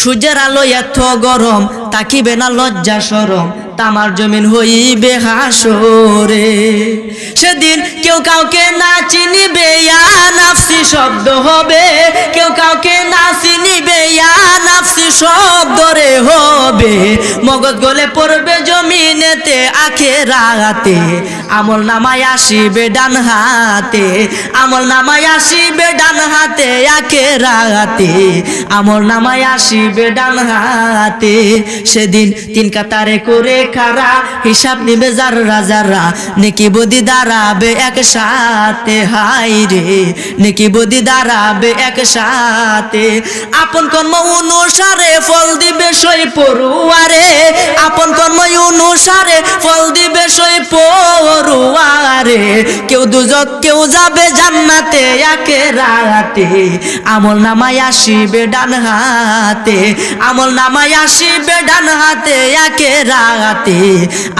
সূর্যের আলো এত গরম, তাকিবে না লজ্জা শরম, তামার জমিন হইবে হাসরে। সেদিন কেউ কাউকে না চিনিবে, ইয়া নাফসি শব্দ হবে। কেউ কাউকে না চিনিবে, ইয়া নাফসি শব্দ রে হবে। মগজ গলে পড়বে জমিনেতে আখেরাতে, আমল নামায় আসিবে ডান হাতে, আমল নামায় আসিবে ডান হাতে, আখেরাতে আমল নামায় আসিবে ডান হাতে। সেদিন তিন কাতারে করে খারা, হিসাব নিবে যারা যারা, নেকি বদি দাঁড়াবে একসাথে। হাই রে নেকি বদি দাঁড়াবে একসাথে। আপন কর্ম অনুসারে ফল দিবে সই পড়ুয়ারে, আপন কর্ম অনুসারে ফল দিবে সই পড়ুয়ারে। কেউ দুজক কেউ যাবে জান্নাতে আখেরাতে, আমল নামায় আসিবে ডান হাতে, আমল নামায় আসিবে ডান হাতে আখেরাতে,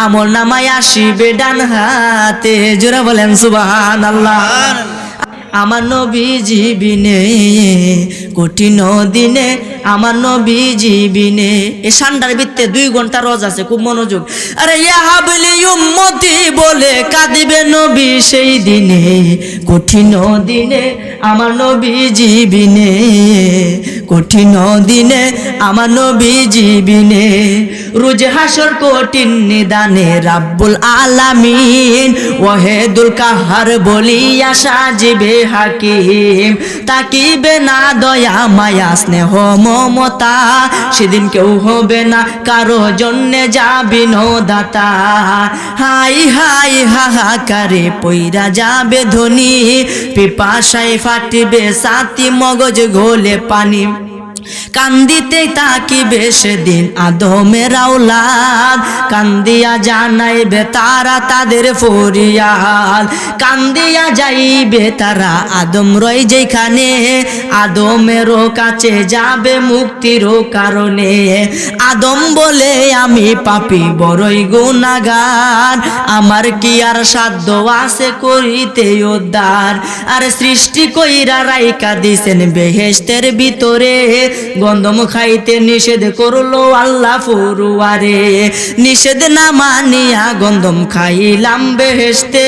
আমল নামায় আসিবে ডান হাতে। জোরে বলেন সুবহানাল্লাহ। আমার নবীজি বিনে কঠিন দিনে, আমার নবীজি বিনে। এই সান্ডার ভিত্তে 2 ঘন্টা রোজ আছে, খুব মনোযোগ। আরে ইয়া হাবলি উম্মতি বলে কাঁদিবে নবী সেই দিনে, কঠিন দিনে আমার নবীজি বিনে, কঠিন দিনে আমার নবীজি বিনে। রোজ হাসর কঠিন নিদানে রাব্বুল আলামিন ওয়াহিদুল কাহার বলিয়া সাজিবে হাকিম। তাকিবে না দয়া মায়া স্নেহ মমতা, সেদিন কেউ হবে না কারো জন্যে যাবি দাতা। হাই হাই হাহাকারে পইরা যাবে ধনী, পিপাসায় ফাটিবে সাথী মগজ গোলে পানি। কান্দিতে তাকিবে সেদিন আদমের আওলাদ, কান্দিয়া জানাইবে তারা তাদের ফরিয়াদ। কান্দিয়া যাইবে তারা আদম রয় যেখানে, আদমেরও কাছে যাবে মুক্তির কারণে। আদম বলে আমি পাপী বড়ই গুনাহগার, আমার কি আর সাধ্য আছে করিতে উদ্ধার। আর সৃষ্টি কইরা রাইকা দিছেন বেহেশতের ভিতরে, গন্ধম খাইতে নিষেধ করলো আল্লাহ ফুরুয়ারে। নিষেধ না মানিয়া গন্ধম খাইলাম বেহেশতে,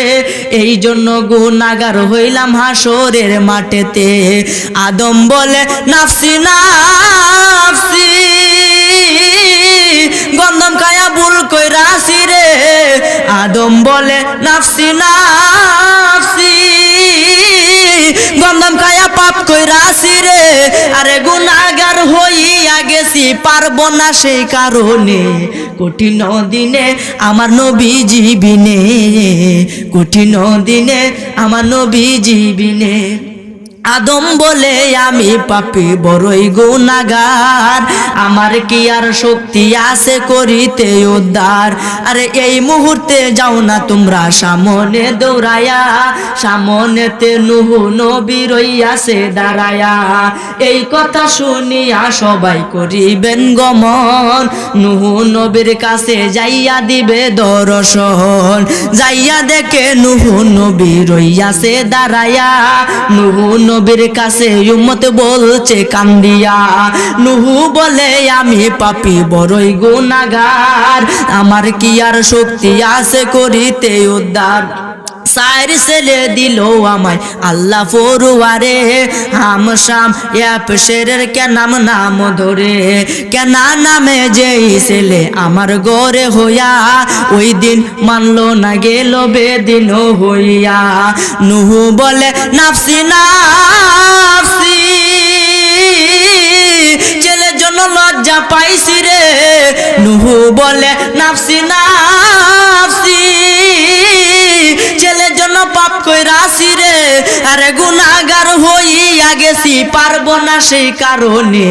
এই জন্য গুনাহগার হইলাম হাসরের মাঠেতে। আদম বলে নাফসি নাফসি, গন্ধম খায়া ভুল কইরাছি রে। আদম বলে নাফসি নাফসি, গন্ধম খায়া পাপ কইরাছি রে। আরে গুনাহগার হইয়া গেছি পারবো না সেই কারণে, কঠিন দিনে আমার নবীজি বিনে, কঠিন দিনে আমার নবীজি বিনে। আদম বলে আমি পাপী বড়ই গুনাহগার, আমার কি আর শক্তি আছে করিতে উদ্ধার। আরে এই মুহূর্তে যাও না তোমরা সামনে দৌড়ায়া, সামনেতে নূহ নবী রইয়াছে দাঁড়ায়া। এই কথা শুনিয়া সবাই করিবেন গমন, নূহ নবীর কাছে যাইয়া দিবে দর্শন। যাইয়া দেখে নূহ নবী রইয়াছে দাঁড়ায়া, নূহ নবীর কাছে উম্মত বলছে কান্দিয়া। নূহ বলে আমি পাপী বড়ই গুনাহগার, আমার কি আর শক্তি আছে করিতে উদ্ধার। সাইর ছেলে দিল আমায় আল্লাহ ফরুয়ারে, হামশাম ইয়াপশেরের কেনাম নাম ধরে। কেনা নামে যেই ছেলে আমার গরে হইয়া, ওই দিন মানলো না গেল বেদিন হইয়া। নূহ বলে নাফসি নাফসি, ছেলের জন্য লজ্জা পাইছি রে। নূহ বলে নাফসি নাফসি, ছেলের জন্য পাপ কইরাছি রে। আরে গুনাহগার হইয়া গেছি পারবো না সেই কারণে,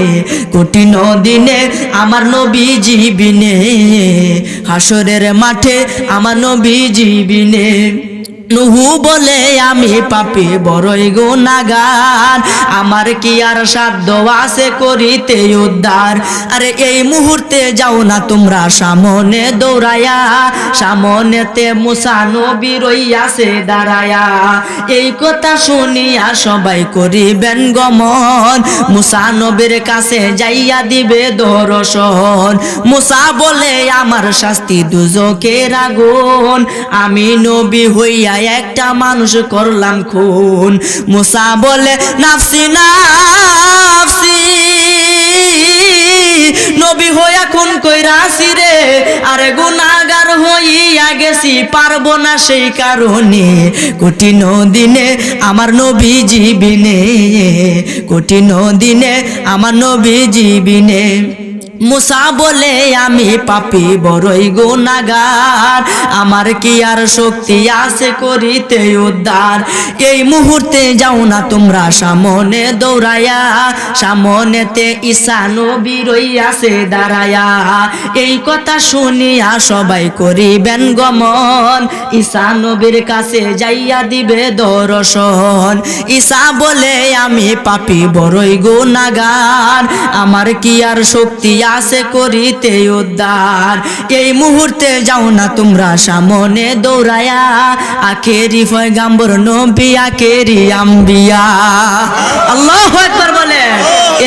কঠিন দিনে আমার নবীজি বিনে, হাসরের মাঠে আমার নবীজি বিনে। নুহু বলে আমি পাপী বড়ই গুনাহগার, আমার কি আর সাধ্য আছে করিতে উদ্ধার। আরে এই মুহূর্তে যাও না তোমরা সামনে দৌড়ায়া, সামনেতে মুসা নবী রইয়াছে দাঁড়ায়া। এই কথা শুনিয়া সবাই করিবেন গমন, মুসা নবীর কাছে যাইয়া দিবে দর্শন। মুসা বলে আমার শাস্তি দুজকের আগুন, আমি নবী হইয়া একটা মানুষ করলাম খুন। মুসা বলে নাফসি নাফসি, নবী হইয়া খুন কইরাছি রে, আরে গুনাহগার হইয়া গেছি পারবো না সেই কারণে, কঠিন দিনে আমার নবী জীবিনে, কঠিন দিনে আমার নবী জীবিনে। মুসা বলে আমি পাপী বড়ই গুনাহগার, আমার কি আর শক্তি আছে করিতে উদ্ধার। এই মুহূর্তে যাও না তোমরা সামনে দৌড়ায়া, সামনেতে ঈসা নবী রইয়াছে দাঁড়ায়া। এই কথা শুনিয়া সবাই করিবেন গমন, ঈসা নবীর কাছে যাইয়া দিবে দর্শন। ঈসা বলে আমি পাপী বড়ই গুনাহগার, আমার কি আর শক্তি আছে করিতে উদ্ধার। এই মুহূর্তে যাও না তোমরা সামনে দৌড়ায়া, আখেরি পয়গাম্বর নবী আখেরি আম্বিয়া। আল্লাহু আকবার বলে।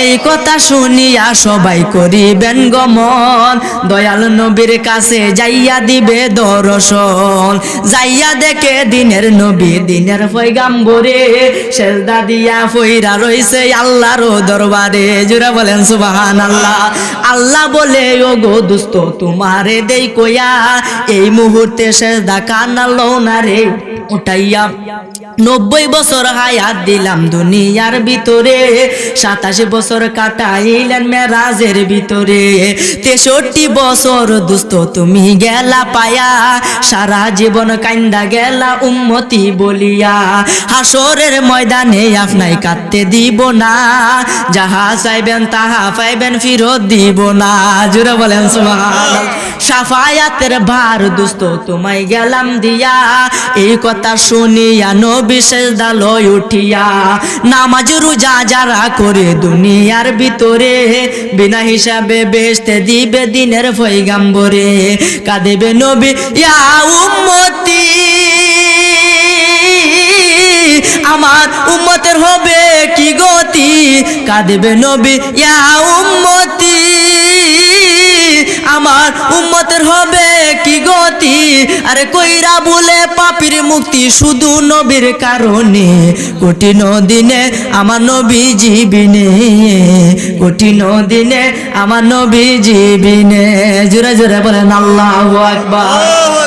এই কথা শুনিয়া সবাই করিবেন গমন, দয়াল নবীর কাছে যাইয়া দিবে দর্শন। যাইয়া দেখে দিনের নবী দিনের পয়গাম্বরে, সেজদা দিয়া ফইরা রইছে আল্লাহর দরবারে। জোরে বলেন সুবহানাল্লাহ। আল্লাহ বলে ও গো দোস্ত তোমারে দেই কইয়া, এই মুহূর্তে সেজদা কানালো না রে উঠাইয়া। 90 বছর হায়াত দিলাম দুনিয়ার ভিতরে, 27 বছর কাটাইলেন মেরাজের ভিতরে। 63 বছর দোস্ত তুমি গেলা পায়া, সারা জীবন কান্দা গেলা উম্মতি বলিয়া। হাসরের ময়দানে আপনাই কাঁদতে দিব না, যাহা চাইবেন তাহা পাইবেন ফিরত দিব না। জোরে বলেন সুবহানাল্লাহ। শাফায়াতের ভার দোস্ত তোমায় গেলাম দিয়া, এই কথা শুনিয়া নবী সেজদা লয় উঠিয়া। নামাজ রোজা যারা করে দুনিয়ার ভিতরে, বিনা হিসাবে বেহেশতে দিবে দিনের পয়গাম্বরে। কাঁদিবে নবী ইয়া উম্মতি, আমার উম্মতের হবে কি গতি। কাঁদিবে নবী ইয়া উম্মতি, আমার উম্মতের হবে কি গতি। আরে কইরা বলে পাপীর মুক্তি শুধু নবীর কারণে, কঠিন দিনে আমার নবী জীবিনে, কঠিন দিনে আমার নবী জীবিনে। জোরে জোরে বলেন আল্লাহু আকবার।